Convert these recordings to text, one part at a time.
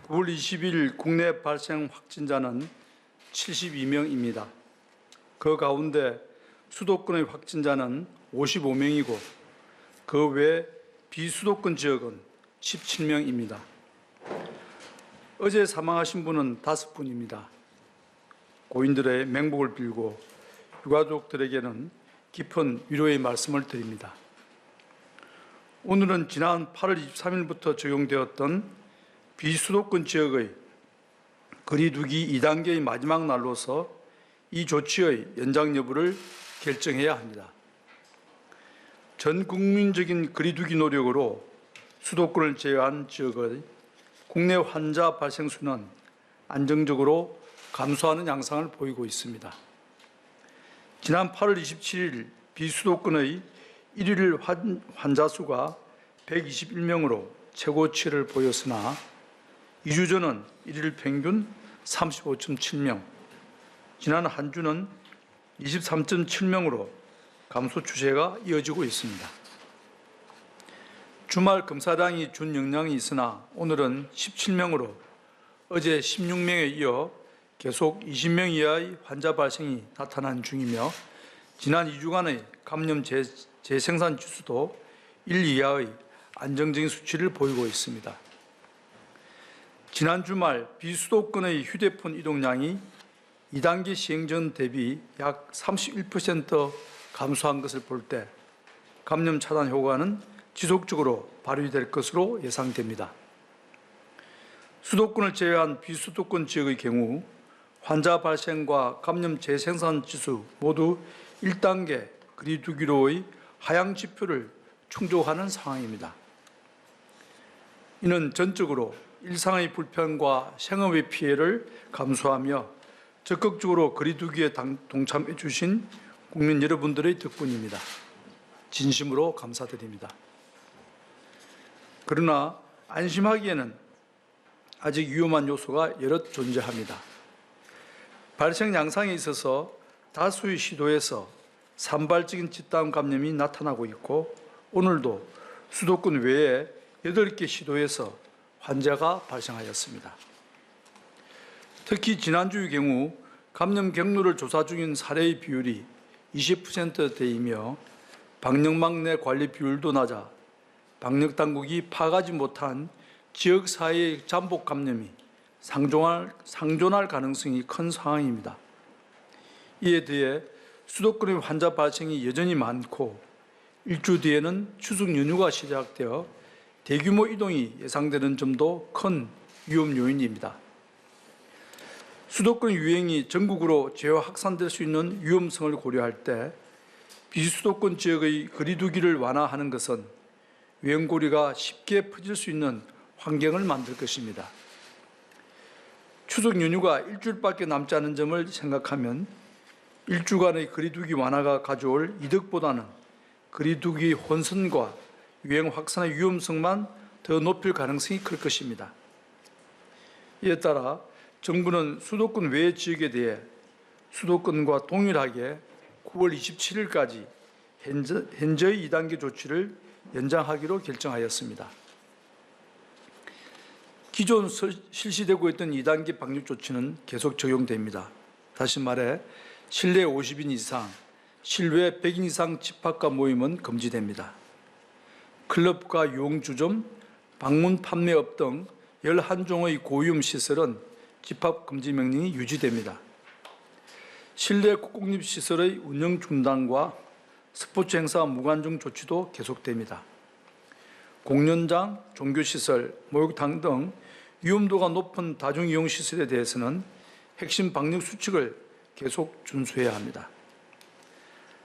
9월 20일 국내 발생 확진자는 72명입니다. 그 가운데 수도권의 확진자는 55명이고 그 외 비수도권 지역은 17명입니다. 어제 사망하신 분은 5분입니다. 고인들의 맹복을 빌고 유가족들에게는 깊은 위로의 말씀을 드립니다. 오늘은 지난 8월 23일부터 적용되었던 비수도권 지역의 거리두기 2단계의 마지막 날로서 이 조치의 연장 여부를 결정해야 합니다. 전 국민적인 거리두기 노력으로 수도권을 제외한 지역의 국내 환자 발생 수는 안정적으로 감소하는 양상을 보이고 있습니다. 지난 8월 27일 비수도권의 일일 환자 수가 121명으로 최고치를 보였으나 2주 전은 일일 평균 35.7명, 지난 한 주는 23.7명으로 감소 추세가 이어지고 있습니다. 주말 검사량이 준 영향이 있으나 오늘은 17명으로 어제 16명에 이어 계속 20명 이하의 환자 발생이 나타난 중이며 지난 2주간의 감염 재생산 지수도 1 이하의 안정적인 수치를 보이고 있습니다. 지난 주말 비수도권의 휴대폰 이동량이 2단계 시행 전 대비 약 31% 감소한 것을 볼 때 감염 차단 효과는 지속적으로 발휘될 것으로 예상됩니다. 수도권을 제외한 비수도권 지역의 경우 환자 발생과 감염 재생산 지수 모두 1단계 거리두기로의 하향 지표를 충족하는 상황입니다. 이는 전적으로 일상의 불편과 생업의 피해를 감수하며 적극적으로 거리두기에 동참해 주신 국민 여러분들의 덕분입니다. 진심으로 감사드립니다. 그러나 안심하기에는 아직 위험한 요소가 여럿 존재합니다. 발생 양상에 있어서 다수의 시도에서 산발적인 집단 감염이 나타나고 있고 오늘도 수도권 외에 8개 시도에서 환자가 발생하였습니다. 특히 지난주의 경우 감염 경로를 조사 중인 사례의 비율이 20%대이며 방역망 내 관리 비율도 낮아 방역당국이 파악하지 못한 지역사회의 잠복 감염이 상존할 가능성이 큰 상황입니다. 이에 대해 수도권의 환자 발생이 여전히 많고 일주 뒤에는 추석 연휴가 시작되어 대규모 이동이 예상되는 점도 큰 위험 요인입니다. 수도권 유행이 전국으로 재확산될 수 있는 위험성을 고려할 때 비수도권 지역의 거리두기를 완화하는 것은 유행고리가 쉽게 퍼질 수 있는 환경을 만들 것입니다. 추석 연휴가 일주일밖에 남지 않은 점을 생각하면 일주간의 거리두기 완화가 가져올 이득보다는 거리두기 혼선과 유행 확산의 위험성만 더 높일 가능성이 클 것입니다. 이에 따라 정부는 수도권 외 지역에 대해 수도권과 동일하게 9월 27일까지 현재의 2단계 조치를 연장하기로 결정하였습니다. 기존 실시되고 있던 2단계 방역 조치는 계속 적용됩니다. 다시 말해 실내 50인 이상, 실외 100인 이상 집합과 모임은 금지됩니다. 클럽과 유흥주점, 방문 판매업 등 11종의 고위험 시설은 집합 금지 명령이 유지됩니다. 실내 국공립시설의 운영 중단과 스포츠 행사 무관중 조치도 계속됩니다. 공연장, 종교시설, 목욕탕 등 위험도가 높은 다중이용시설에 대해서는 핵심 방역 수칙을 계속 준수해야 합니다.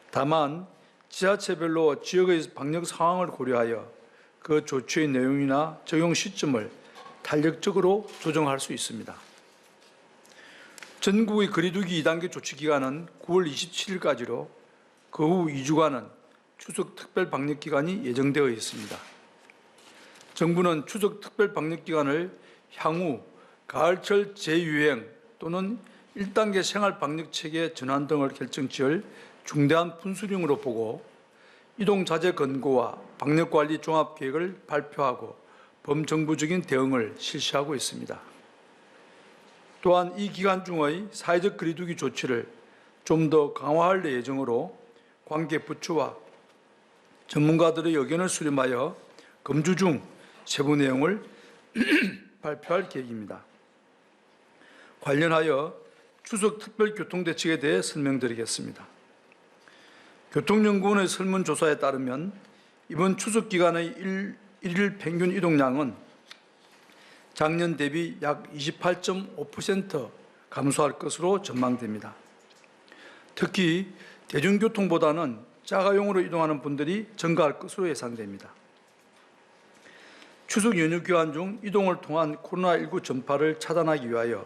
다만 지자체별로 지역의 방역 상황을 고려하여 그 조치의 내용이나 적용 시점을 탄력적으로 조정할 수 있습니다. 전국의 거리두기 2단계 조치 기간은 9월 27일까지로 그 후 2주간은 추석 특별 방역 기간이 예정되어 있습니다. 정부는 추석 특별 방역 기간을 향후 가을철 재유행 또는 1단계 생활 방역 체계 전환 등을 결정지을 중대한 분수령으로 보고 이동 자제 권고와 방역 관리 종합 계획을 발표하고 범정부적인 대응을 실시하고 있습니다. 또한 이 기간 중의 사회적 거리두기 조치를 좀 더 강화할 예정으로 관계 부처와 전문가들의 의견을 수렴하여 검주 중 세부 내용을 발표할 계획입니다. 관련하여 추석 특별교통대책에 대해 설명드리겠습니다. 교통연구원의 설문조사에 따르면 이번 추석 기간의 일일 평균 이동량은 작년 대비 약 28.5% 감소할 것으로 전망됩니다. 특히 대중교통보다는 자가용으로 이동하는 분들이 증가할 것으로 예상됩니다. 추석 연휴 기간 중 이동을 통한 코로나19 전파를 차단하기 위하여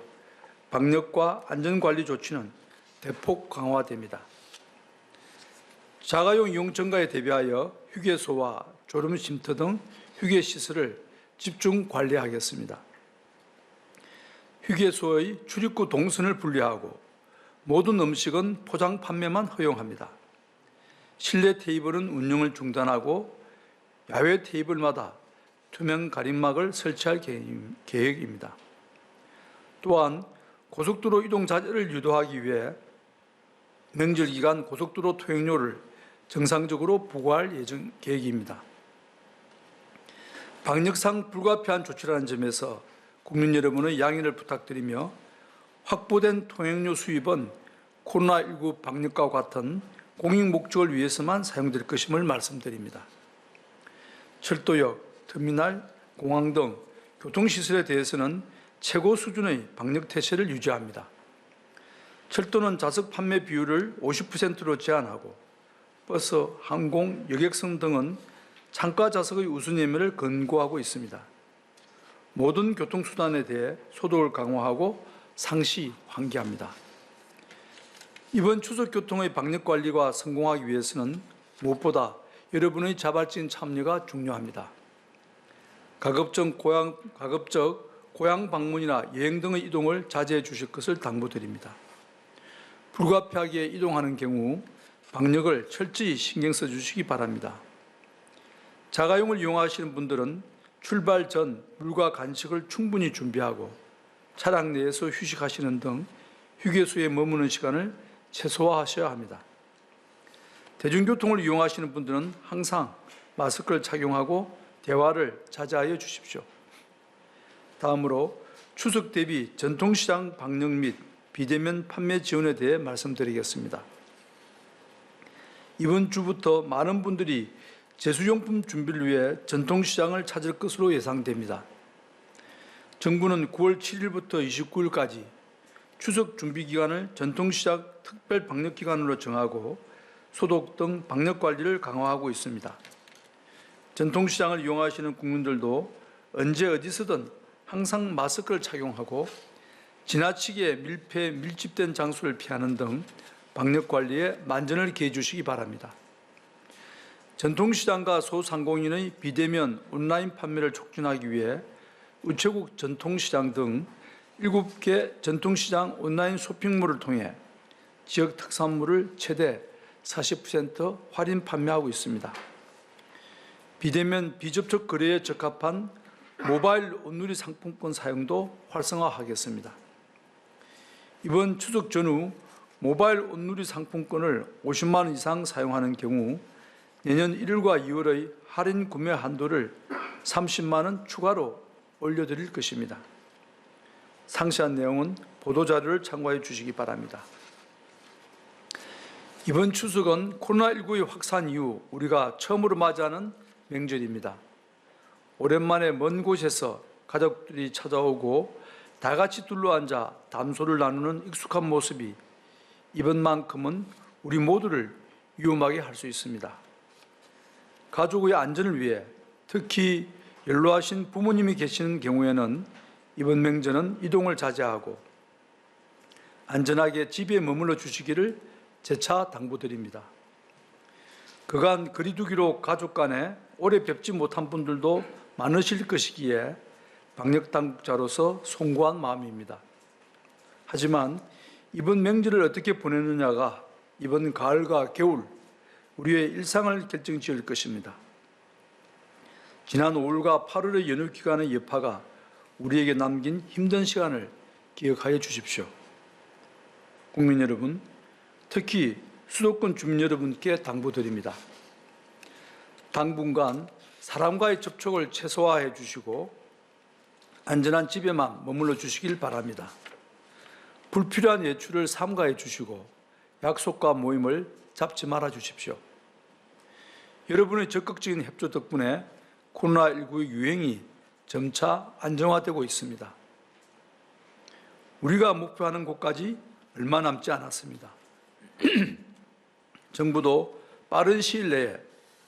방역과 안전관리 조치는 대폭 강화됩니다. 자가용 이용 증가에 대비하여 휴게소와 졸음쉼터 등 휴게시설을 집중 관리하겠습니다. 휴게소의 출입구 동선을 분리하고 모든 음식은 포장 판매만 허용합니다. 실내 테이블은 운영을 중단하고 야외 테이블마다 투명 가림막을 설치할 계획입니다. 또한 고속도로 이동 자제를 유도하기 위해 명절 기간 고속도로 통행료를 정상적으로 부과할 계획입니다. 방역상 불가피한 조치라는 점에서 국민 여러분의 양해를 부탁드리며 확보된 통행료 수입은 코로나19 방역과 같은 공익 목적을 위해서만 사용될 것임을 말씀드립니다. 철도역, 터미널, 공항 등 교통시설에 대해서는 최고 수준의 방역 태세를 유지합니다. 철도는 좌석 판매 비율을 50%로 제한하고 버스, 항공, 여객선 등은 창가 좌석의 우선 예매를 권고하고 있습니다. 모든 교통수단에 대해 소독을 강화하고 상시 환기합니다. 이번 추석 교통의 방역 관리가 성공하기 위해서는 무엇보다 여러분의 자발적인 참여가 중요합니다. 가급적 고향 방문이나 여행 등의 이동을 자제해 주실 것을 당부드립니다. 불가피하게 이동하는 경우 방역을 철저히 신경 써 주시기 바랍니다. 자가용을 이용하시는 분들은 출발 전 물과 간식을 충분히 준비하고 차량 내에서 휴식하시는 등 휴게소에 머무는 시간을 최소화하셔야 합니다. 대중교통을 이용하시는 분들은 항상 마스크를 착용하고 대화를 자제하여 주십시오. 다음으로 추석 대비 전통시장 방역 및 비대면 판매 지원에 대해 말씀드리겠습니다. 이번 주부터 많은 분들이 제수용품 준비를 위해 전통시장을 찾을 것으로 예상됩니다. 정부는 9월 7일부터 29일까지 추석 준비 기간을 전통시장 특별 방역 기간으로 정하고 소독 등 방역 관리를 강화하고 있습니다. 전통시장을 이용하시는 국민들도 언제 어디서든 항상 마스크를 착용하고 지나치게 밀집된 장소를 피하는 등 방역 관리에 만전을 기해 주시기 바랍니다. 전통시장과 소상공인의 비대면 온라인 판매를 촉진하기 위해 우체국 전통시장 등 7개 전통시장 온라인 쇼핑몰을 통해 지역 특산물을 최대 40% 할인 판매하고 있습니다. 비대면 비접촉 거래에 적합한 모바일 온누리 상품권 사용도 활성화하겠습니다. 이번 추석 전후 모바일 온누리 상품권을 50만 원 이상 사용하는 경우 내년 1월과 2월의 할인 구매 한도를 30만 원 추가로 올려드릴 것입니다. 상세한 내용은 보도자료를 참고해 주시기 바랍니다. 이번 추석은 코로나19의 확산 이후 우리가 처음으로 맞이하는 명절입니다. 오랜만에 먼 곳에서 가족들이 찾아오고 다 같이 둘러앉아 담소를 나누는 익숙한 모습이 이번만큼은 우리 모두를 위험하게 할 수 있습니다. 가족의 안전을 위해 특히 연로하신 부모님이 계시는 경우에는 이번 명절은 이동을 자제하고 안전하게 집에 머물러 주시기를 재차 당부드립니다. 그간 거리두기로 가족 간에 오래 뵙지 못한 분들도 많으실 것이기에 방역당국자로서 송구한 마음입니다. 하지만 이번 명절을 어떻게 보내느냐가 이번 가을과 겨울 우리의 일상을 결정지을 것입니다. 지난 5월과 8월의 연휴 기간의 여파가 우리에게 남긴 힘든 시간을 기억하여 주십시오. 국민 여러분, 특히 수도권 주민 여러분께 당부드립니다. 당분간 사람과의 접촉을 최소화해 주시고 안전한 집에만 머물러 주시길 바랍니다. 불필요한 외출을 삼가해 주시고 약속과 모임을 잡지 말아 주십시오. 여러분의 적극적인 협조 덕분에 코로나19의 유행이 점차 안정화되고 있습니다. 우리가 목표하는 곳까지 얼마 남지 않았습니다. 정부도 빠른 시일 내에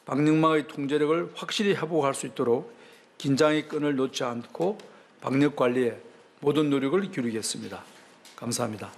방역망의 통제력을 확실히 회복할 수 있도록 긴장의 끈을 놓지 않고 방역 관리에 모든 노력을 기울이겠습니다. 감사합니다.